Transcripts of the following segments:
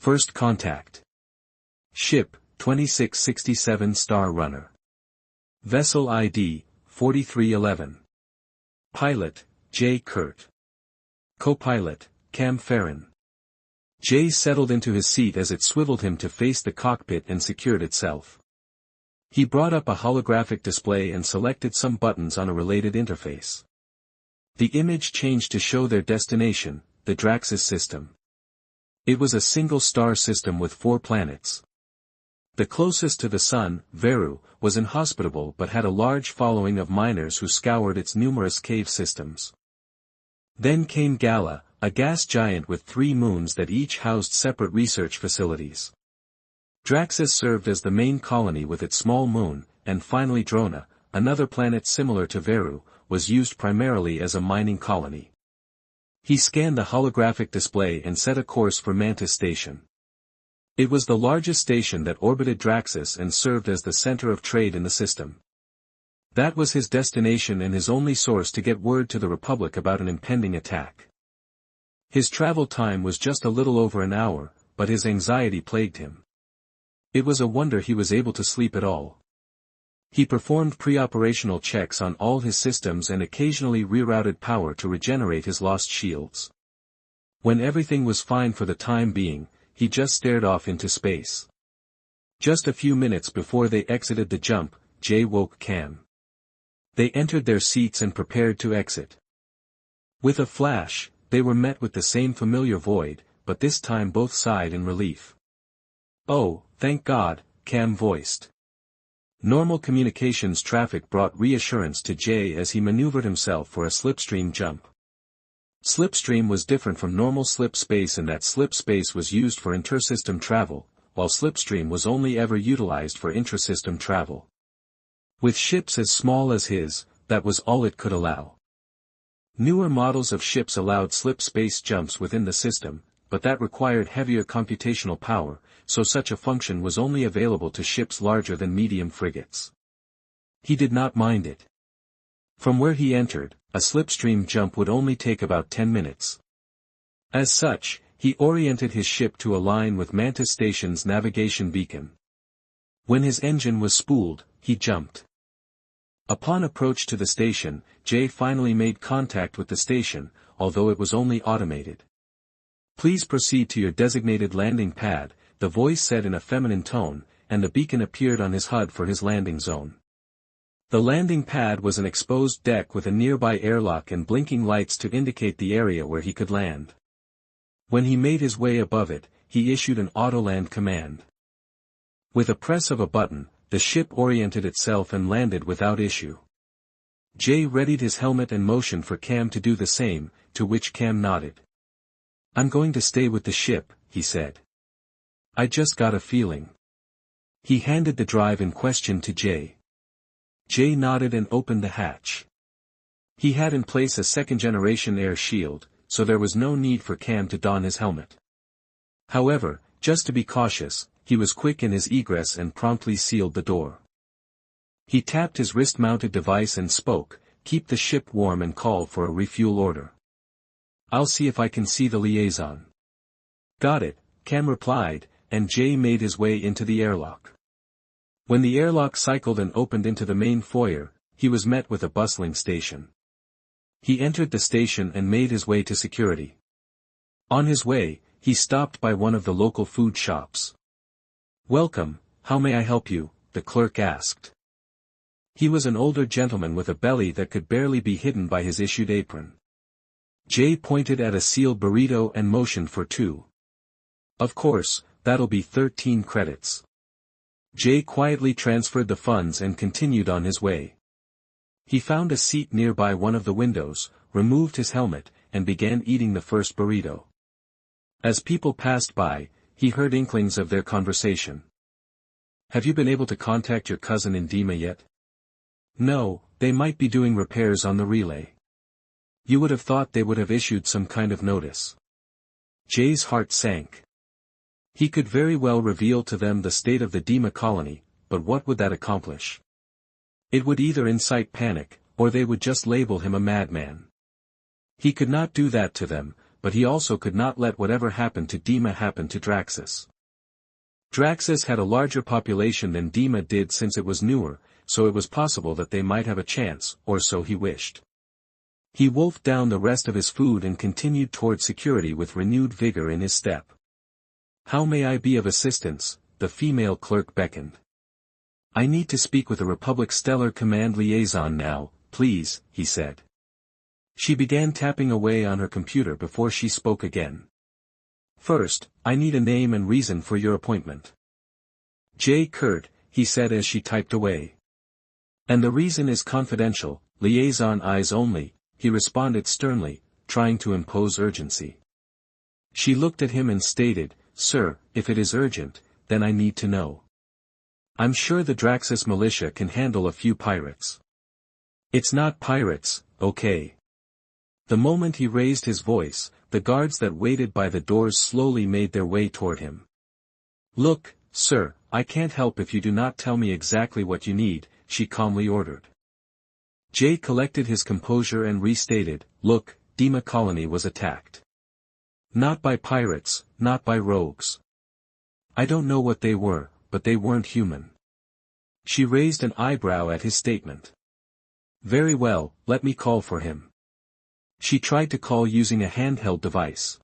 First contact. Ship, 2667 Star Runner. Vessel ID, 4311. Pilot, J. Kurt. Co-pilot, Cam Farron. Jay settled into his seat as it swiveled him to face the cockpit and secured itself. He brought up a holographic display and selected some buttons on a related interface. The image changed to show their destination, the Draxus system. It was a single star system with 4 planets. The closest to the Sun, Veru, was inhospitable but had a large following of miners who scoured its numerous cave systems. Then came Gala, a gas giant with 3 moons that each housed separate research facilities. Draxus served as the main colony with its small moon, and finally Drona, another planet similar to Veru, was used primarily as a mining colony. He scanned the holographic display and set a course for Mantis Station. It was the largest station that orbited Draxus and served as the center of trade in the system. That was his destination and his only source to get word to the Republic about an impending attack. His travel time was just a little over an hour, but his anxiety plagued him. It was a wonder he was able to sleep at all. He performed pre-operational checks on all his systems and occasionally rerouted power to regenerate his lost shields. When everything was fine for the time being, he just stared off into space. Just a few minutes before they exited the jump, Jay woke Cam. They entered their seats and prepared to exit. With a flash, they were met with the same familiar void, but this time both sighed in relief. "Oh, thank God," Cam voiced. Normal communications traffic brought reassurance to Jay as he maneuvered himself for a slipstream jump. Slipstream was different from normal slip space in that slip space was used for intersystem travel, while slipstream was only ever utilized for intrasystem travel. With ships as small as his, that was all it could allow. Newer models of ships allowed slip space jumps within the system, but that required heavier computational power, so such a function was only available to ships larger than medium frigates. He did not mind it. From where he entered, a slipstream jump would only take about 10 minutes. As such, he oriented his ship to align with Mantis Station's navigation beacon. When his engine was spooled, he jumped. Upon approach to the station, Jay finally made contact with the station, although it was only automated. "Please proceed to your designated landing pad," the voice said in a feminine tone, and the beacon appeared on his HUD for his landing zone. The landing pad was an exposed deck with a nearby airlock and blinking lights to indicate the area where he could land. When he made his way above it, he issued an auto-land command. With a press of a button, the ship oriented itself and landed without issue. Jay readied his helmet and motioned for Cam to do the same, to which Cam nodded. "I'm going to stay with the ship," he said. "I just got a feeling." He handed the drive in question to Jay. Jay nodded and opened the hatch. He had in place a second-generation air shield, so there was no need for Cam to don his helmet. However, just to be cautious, he was quick in his egress and promptly sealed the door. He tapped his wrist-mounted device and spoke, "Keep the ship warm and call for a refuel order. I'll see if I can see the liaison." "Got it," Cam replied, and Jay made his way into the airlock. When the airlock cycled and opened into the main foyer, he was met with a bustling station. He entered the station and made his way to security. On his way, he stopped by one of the local food shops. "Welcome, how may I help you?" the clerk asked. He was an older gentleman with a belly that could barely be hidden by his issued apron. Jay pointed at a sealed burrito and motioned for 2. "Of course, that'll be 13 credits. Jay quietly transferred the funds and continued on his way. He found a seat nearby one of the windows, removed his helmet, and began eating the first burrito. As people passed by, he heard inklings of their conversation. "Have you been able to contact your cousin in Dima yet?" "No, they might be doing repairs on the relay." "You would have thought they would have issued some kind of notice." Jay's heart sank. He could very well reveal to them the state of the Dima colony, but what would that accomplish? It would either incite panic, or they would just label him a madman. He could not do that to them, but he also could not let whatever happened to Dima happen to Draxus. Draxus had a larger population than Dima did since it was newer, so it was possible that they might have a chance, or so he wished. He wolfed down the rest of his food and continued toward security with renewed vigor in his step. "How may I be of assistance?" the female clerk beckoned. "I need to speak with a Republic Stellar Command liaison now, please," he said. She began tapping away on her computer before she spoke again. "First, I need a name and reason for your appointment." "J. Kurt," he said as she typed away. "And the reason is confidential, liaison eyes only," he responded sternly, trying to impose urgency. She looked at him and stated, "Sir, if it is urgent, then I need to know. I'm sure the Draxus militia can handle a few pirates." "It's not pirates, okay?" The moment he raised his voice, the guards that waited by the doors slowly made their way toward him. "Look, sir, I can't help if you do not tell me exactly what you need," she calmly ordered. Jay collected his composure and restated, "Look, Dima colony was attacked. Not by pirates, not by rogues. I don't know what they were, but they weren't human." She raised an eyebrow at his statement. "Very well, let me call for him." She tried to call using a handheld device.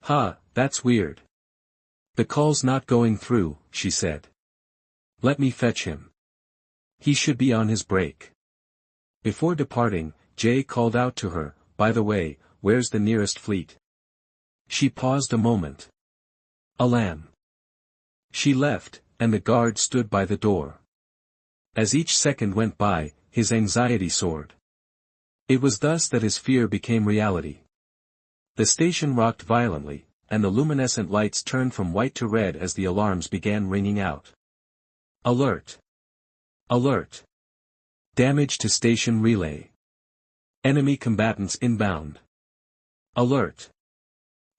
"Ha, that's weird. The call's not going through," she said. "Let me fetch him. He should be on his break." Before departing, Jay called out to her, "By the way, where's the nearest fleet?" She paused a moment. "Alam." She left, and the guard stood by the door. As each second went by, his anxiety soared. It was thus that his fear became reality. The station rocked violently, and the luminescent lights turned from white to red as the alarms began ringing out. "Alert! Alert! Damage to station relay. Enemy combatants inbound. Alert!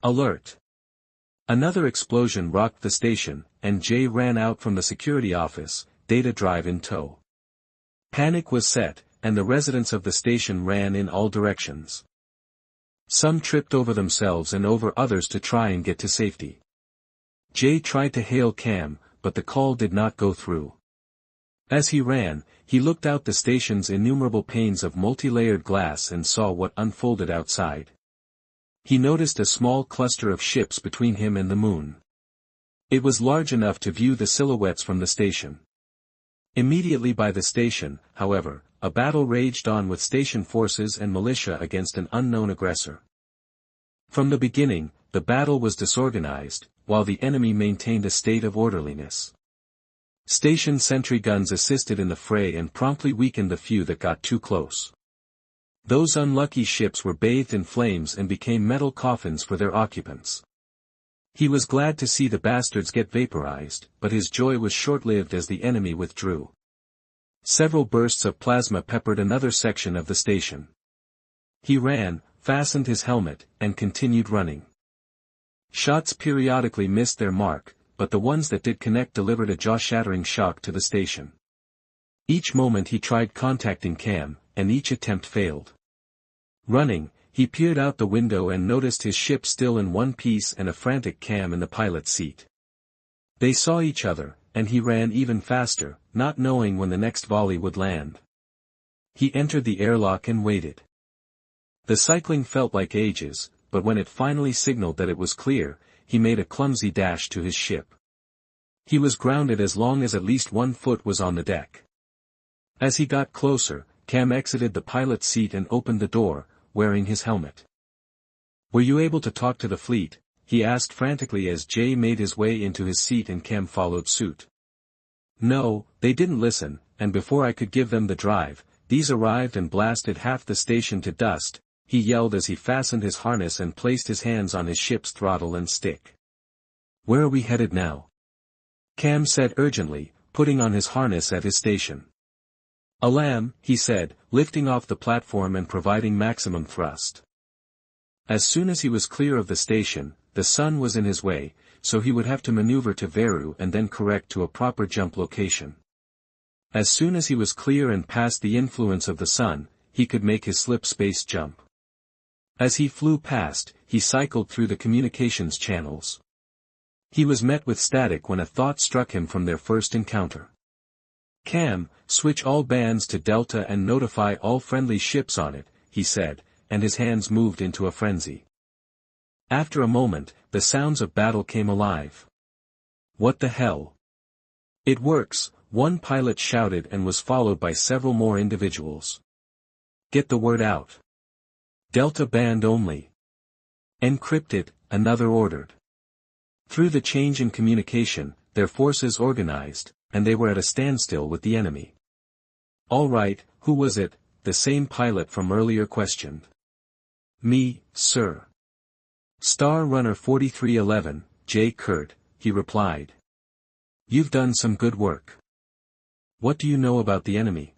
Alert!" Another explosion rocked the station, and Jay ran out from the security office, data drive in tow. Panic was set, and the residents of the station ran in all directions. Some tripped over themselves and over others to try and get to safety. Jay tried to hail Cam, but the call did not go through. As he ran, he looked out the station's innumerable panes of multi-layered glass and saw what unfolded outside. He noticed a small cluster of ships between him and the moon. It was large enough to view the silhouettes from the station. Immediately by the station, however, a battle raged on with station forces and militia against an unknown aggressor. From the beginning, the battle was disorganized, while the enemy maintained a state of orderliness. Station sentry guns assisted in the fray and promptly weakened the few that got too close. Those unlucky ships were bathed in flames and became metal coffins for their occupants. He was glad to see the bastards get vaporized, but his joy was short-lived as the enemy withdrew. Several bursts of plasma peppered another section of the station. He ran, fastened his helmet, and continued running. Shots periodically missed their mark, but the ones that did connect delivered a jaw-shattering shock to the station. Each moment he tried contacting Cam, and each attempt failed. Running, he peered out the window and noticed his ship still in one piece and a frantic Cam in the pilot's seat. They saw each other, and he ran even faster, not knowing when the next volley would land. He entered the airlock and waited. The cycling felt like ages, but when it finally signaled that it was clear, he made a clumsy dash to his ship. He was grounded as long as at least 1 foot was on the deck. As he got closer, Cam exited the pilot's seat and opened the door, wearing his helmet. "Were you able to talk to the fleet?" he asked frantically as Jay made his way into his seat and Cam followed suit. "No, they didn't listen, and before I could give them the drive, these arrived and blasted half the station to dust," he yelled as he fastened his harness and placed his hands on his ship's throttle and stick. "Where are we headed now?" Cam said urgently, putting on his harness at his station. "Alam," he said, lifting off the platform and providing maximum thrust. As soon as he was clear of the station, the sun was in his way, so he would have to maneuver to Veru and then correct to a proper jump location. As soon as he was clear and past the influence of the sun, he could make his slip space jump. As he flew past, he cycled through the communications channels. He was met with static when a thought struck him from their first encounter. "Cam, switch all bands to Delta and notify all friendly ships on it," he said, and his hands moved into a frenzy. After a moment, the sounds of battle came alive. "What the hell?" "It works," one pilot shouted, and was followed by several more individuals. "Get the word out. Delta band only. Encrypt it," another ordered. Through the change in communication, their forces organized, and they were at a standstill with the enemy. "All right, who was it?" the same pilot from earlier questioned. "Me, sir. Star Runner 4311, J. Kurt," he replied. "You've done some good work. What do you know about the enemy?"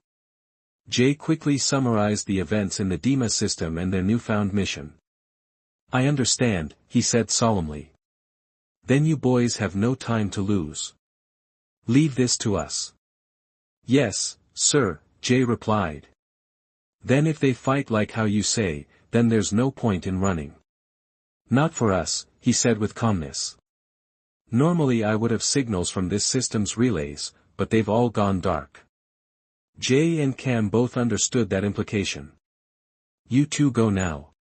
Jay quickly summarized the events in the Dima system and their newfound mission. "I understand," he said solemnly. "Then you boys have no time to lose. Leave this to us." "Yes, sir," Jay replied. "Then if they fight like how you say, then there's no point in running." "Not for us," he said with calmness. "Normally I would have signals from this system's relays, but they've all gone dark." Jay and Cam both understood that implication. "You two go now.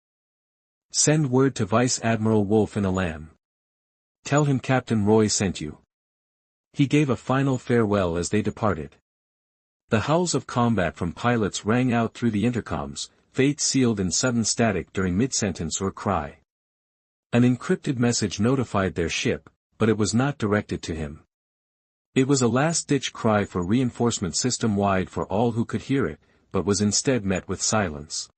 Send word to Vice Admiral Wolf in Alam. Tell him Captain Roy sent you." He gave a final farewell as they departed. The howls of combat from pilots rang out through the intercoms, fate sealed in sudden static during mid-sentence or cry. An encrypted message notified their ship, but it was not directed to him. It was a last-ditch cry for reinforcement system-wide for all who could hear it, but was instead met with silence.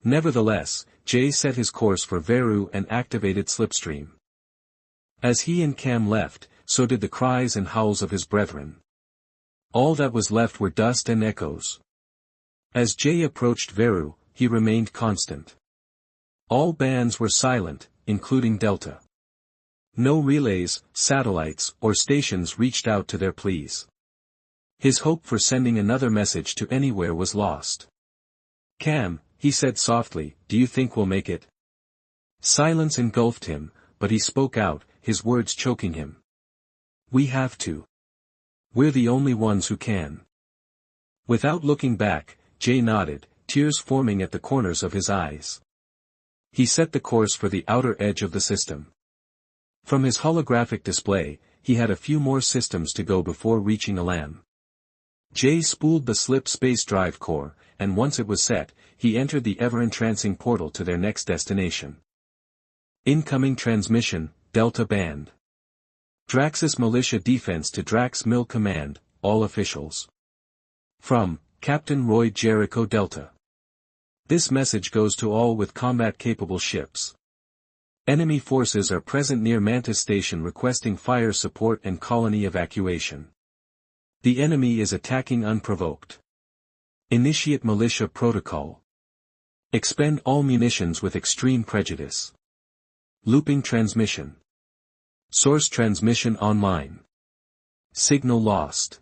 Nevertheless, Jay set his course for Veru and activated Slipstream. As he and Cam left, so did the cries and howls of his brethren. All that was left were dust and echoes. As Jay approached Veru, he remained constant. All bands were silent, including Delta. No relays, satellites, or stations reached out to their pleas. His hope for sending another message to anywhere was lost. "Cam," he said softly, "do you think we'll make it?" Silence engulfed him, but he spoke out, his words choking him. "We have to. We're the only ones who can." Without looking back, Jay nodded, tears forming at the corners of his eyes. He set the course for the outer edge of the system. From his holographic display, he had a few more systems to go before reaching Alam. Jay spooled the slip space drive core, and once it was set, he entered the ever-entrancing portal to their next destination. Incoming transmission, Delta Band. Draxus Militia Defense to Drax Mill Command, all officials. From Captain Roy Jericho Delta. This message goes to all with combat-capable ships. Enemy forces are present near Mantis Station requesting fire support and colony evacuation. The enemy is attacking unprovoked. Initiate militia protocol. Expend all munitions with extreme prejudice. Looping transmission. Source transmission online. Signal lost.